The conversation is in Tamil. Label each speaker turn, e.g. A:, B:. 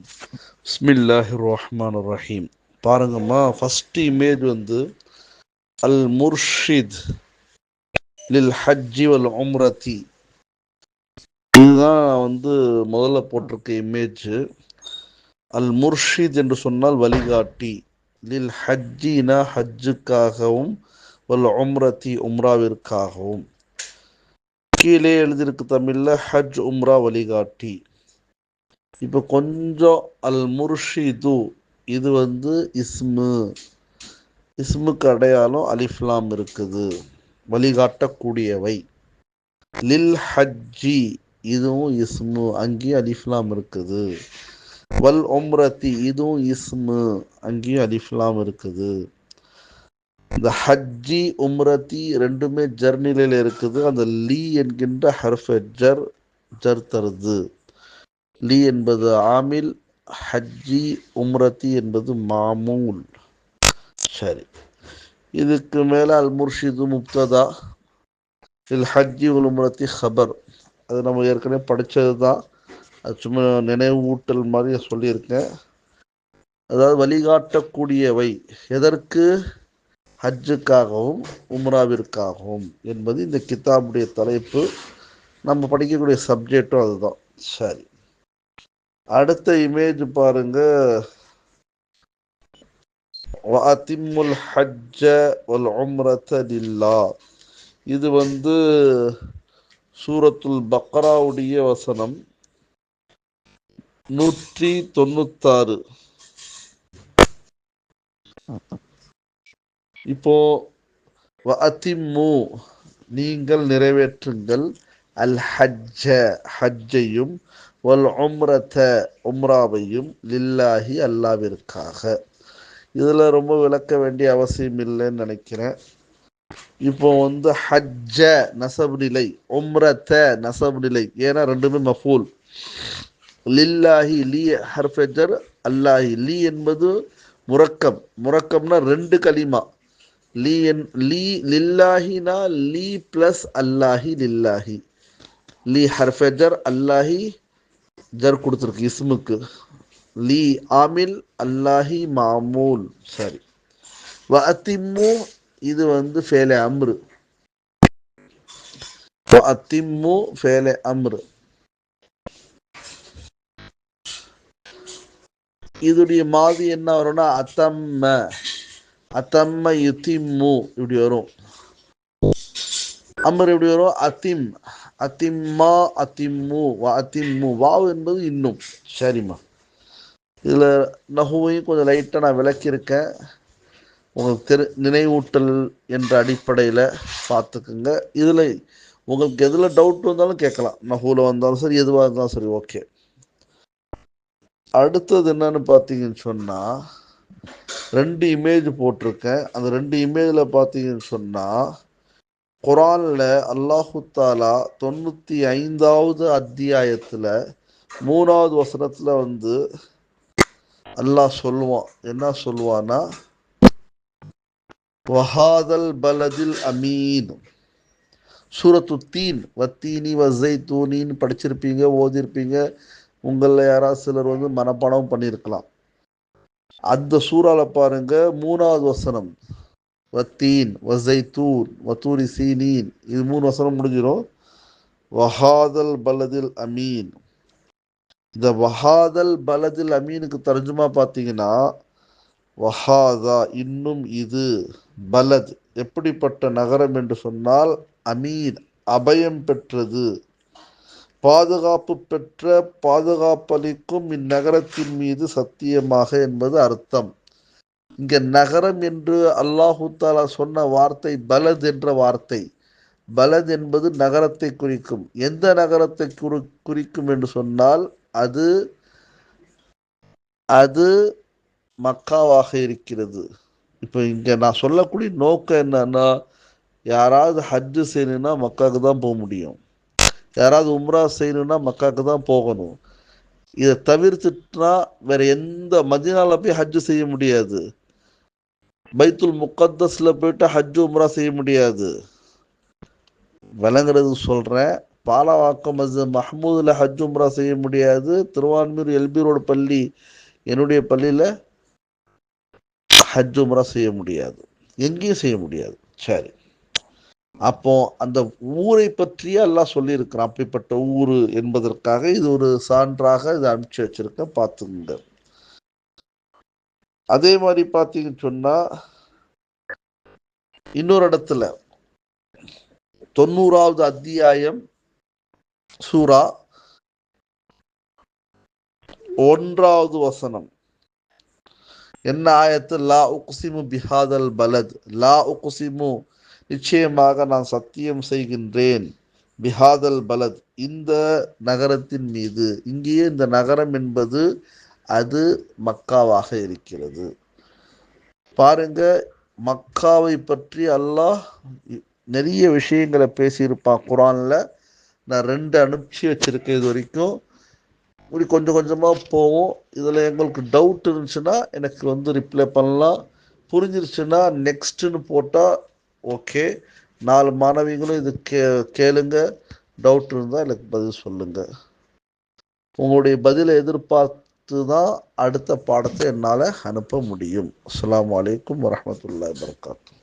A: பிஸ்மில்லாஹிர் ரஹ்மானிர் ரஹீம். பாருங்கம்மா, ஃபர்ஸ்ட் இமேஜ் வந்து அல் முர்ஷித் லில் ஹஜ்ஜி வல் உம்ரதி. இதுதான் வந்து முதல்ல போட்டிருக்க இமேஜ். அல் முர்ஷித் என்று சொன்னால் வழிகாட்டி, லில் ஹஜ்ஜினா ஹஜ்ஜுக்காகவும், வல் உம்ரதி உம்ராவிற்காகவும். கீழே எழுதியிருக்கு தமிழ்ல ஹஜ் உம்ரா வழிகாட்டி. இப்போ கொஞ்சம் அல் முர்ஷிது இது வந்து இஸ்முக்கு அடையாளம் அலிஃப்லாம் இருக்குது, வழிகாட்டக்கூடியவை. லில் ஹஜ்ஜி இதுவும் இஸ்மு, அங்கேயும் அலிஃப்லாம் இருக்குது. வல் உம்ரதி இதுவும் இஸ்மு, அங்கேயும் அலிஃப்லாம் இருக்குது. இந்த ஹஜ்ஜி உம்ரதி ரெண்டுமே ஜர் நிலையில் இருக்குது. அந்த லீ என்கின்ற ஹர்ஃப ஜர் தருது. லீ என்பது ஆமில், ஹஜ்ஜி உம்ரதி என்பது மாமூல். சரி, இதுக்கு மேலே அல் முர்ஷிது முப்ததா, இல் ஹஜ்ஜி உல் உம்ரதி ஹபர். அது நம்ம ஏற்கனவே படித்தது தான், அது சும்மா நினைவு ஊட்டல் மாதிரி சொல்லியிருக்கேன். அதாவது வழிகாட்டக்கூடியவை எதற்கு? ஹஜ்ஜுக்காகவும் உம்ராவிற்காகவும் என்பது இந்த கிதாபுடைய தலைப்பு. நம்ம படிக்கக்கூடிய சப்ஜெக்டும் அதுதான். சரி, அடுத்த இமேஜ் பாருங்க. வஅதிம்முல் ஹஜ்ஜ வல் உம்ரத லில்லாஹ். இது வந்து சூரத்துல் பக்ராவுடைய வசனம் 196. இப்போ வஅதிம்மு நீங்கள் நிறைவேற்றுங்கள், அல் ஹஜ்ஜ ஹஜ்ஜையும், வல் உம்ரத உம்ராவையும், லில்லாஹி அல்லாவிற்காக. இதில் ரொம்ப விளக்க வேண்டிய அவசியம் இல்லைன்னு நினைக்கிறேன். இப்போ வந்து ஹஜ்ஜ நசபு நிலை, உம்ரத நசபு நிலை, ஏன்னா ரெண்டுமே மஃபூல். லில்லாஹி லீ ஹர்ஃபஜர், அல்லாஹி லீ என்பது முரக்கம்னா ரெண்டு கலிமா. லீ லில்லாஹினா லீ பிளஸ் அல்லாஹி, லில்லாஹி லீ ஹர்ஃபஜர், அல்லாஹி ஜர் கொடுத்துருக்கு இஸ்முக்கு. லீ ஆமில், அல்லாஹி மாமூல். சரி, வஅதிம்மு இது வந்து ஃபேலே அம்ரு. வஅதிம்மு ஃபேலே அம்ரு. இதுடைய மாதி என்ன வரும்னா அத்தம்ம யுதிம்மு இப்படி வரும். அம்ரு இப்படி வரும். அத்திம்மா அத்திம்மு வஅதிம்மு. வாவ் என்பது இன்னும். சரிம்மா, இதில் நஹுவையும் கொஞ்சம் லைட்டாக நான் விளக்கியிருக்கேன். உங்களுக்கு நினைவூட்டல் என்ற அடிப்படையில் பார்த்துக்குங்க. இதில் உங்களுக்கு எதில் டவுட் வந்தாலும் கேட்கலாம், நஹூவில் வந்தாலும் சரி, எதுவாக இருந்தாலும் சரி. ஓகே, அடுத்தது என்னன்னு பார்த்தீங்கன்னு சொன்னால், ரெண்டு இமேஜ் போட்டிருக்கேன். அந்த ரெண்டு இமேஜில் பார்த்தீங்கன்னு சொன்னால், குரானில் அல்லாஹு தாலா 95வது அத்தியாயத்தில் 3வது வசனத்தில் வந்து அல்லாஹ் சொல்லுவான். என்ன சொல்லுவான்னா, வஹாதல் பலதில் அமீன். சூரத்து தீன், வத்தீனி வஸைத்தூனின்னு படிச்சிருப்பீங்க, ஓதிருப்பீங்க. உங்களில் யாராவது சிலர் வந்து மனப்பாடம் பண்ணியிருக்கலாம். அந்த சூறால பாருங்க, 3வது வசனம் வத்தீன் வஸைத்தூன் வத்தூரி சீனீன், இது 3 வசனம் முடிஞ்சிடும். வஹாதல் பலதில் அமீன். இந்த வஹாதல் பலதில் அமீனுக்கு தர்ஜுமா பார்த்தீங்கன்னா, வஹாதா இன்னும் இது, பலத் எப்படிப்பட்ட நகரம் என்று சொன்னால், அமீன் அபயம் பெற்றது, பாதுகாப்பு பெற்ற, பாதுகாப்பளிக்கும் இந்நகரத்தின் மீது சத்தியமாக என்பது அர்த்தம். இங்க நகரம் என்று அல்லாஹு தாலா சொன்ன வார்த்தை பலத் என்ற வார்த்தை. பலத் என்பது நகரத்தை குறிக்கும். எந்த நகரத்தை குறிக்கும் என்று சொன்னால், அது மக்காவாக இருக்கிறது. இப்போ இங்க நான் சொல்லக்கூடிய நோக்கம் என்னன்னா, யாராவது ஹஜ்ஜு செய்யணும்னா மக்காவுக்கு தான் போக முடியும், யாராவது உம்ரா செய்யணும்னா மக்காவுக்கு தான் போகணும். இதை தவிர்த்துட்டா வேற எந்த மதீனால போய் ஹஜ்ஜு செய்ய முடியாது, பைத்துல் முகத்தஸ்ல போயிட்டு ஹஜ்ஜு உம்ரா செய்ய முடியாது. விளங்குறது சொல்றேன். பாலவாக்கம் மஹமூதுல ஹஜ் உம்ரா செய்ய முடியாது. திருவான்மியூர் எல்பி ரோடு பள்ளி என்னுடைய பள்ளியில் ஹஜ் உம்ரா செய்ய முடியாது, எங்கேயும் செய்ய முடியாது. சரி, அப்போ அந்த ஊரை பற்றியே அல்லாஹ் சொல்லியிருக்கிறான். அப்படிப்பட்ட ஊரு என்பதற்காக இது ஒரு சான்றாக இதை அனுப்பிச்சு வச்சிருக்க, பார்த்துங்க. அதே மாதிரி பார்த்தீங்கன்னு சொன்னா இன்னொரு இடத்துல 90வது அத்தியாயம் சூரா 1வது வசனம் என்ன ஆயத்து? லா உக்சிமு பிஹாதல் பலத், லா உக்சிமு நிச்சயமாக நான் சத்தியம் செய்கின்றேன், பிஹாதல் பலத் இந்த நகரத்தின் மீது. இங்கேயே இந்த நகரம் என்பது அது மக்காவாக இருக்கிறது. பாருங்க, மக்காவை பற்றி அல்லாஹ் நிறைய விஷயங்களை பேசியிருப்பான் குரான்ல. நான் 2 அனுப்பிச்சு வச்சிருக்கேன் இது வரைக்கும். இப்படி கொஞ்சம் கொஞ்சமாக போவோம். இதில் எங்களுக்கு டவுட் இருந்துச்சுன்னா எனக்கு ரிப்ளை பண்ணலாம். புரிஞ்சிருச்சுன்னா நெக்ஸ்ட்டுன்னு போட்டால் ஓகே. 4 மாணவிகளும் இது கேளுங்க. டவுட் இருந்தால் எனக்கு பதில் சொல்லுங்கள். உங்களுடைய பதிலை எதிர்பார்த்து தான் அடுத்த பாடத்தை என்னால் அனுப்ப முடியும். அஸ்ஸலாமு அலைக்கும் வரஹ்மத்துல்லாஹி வபரகாத்துஹு.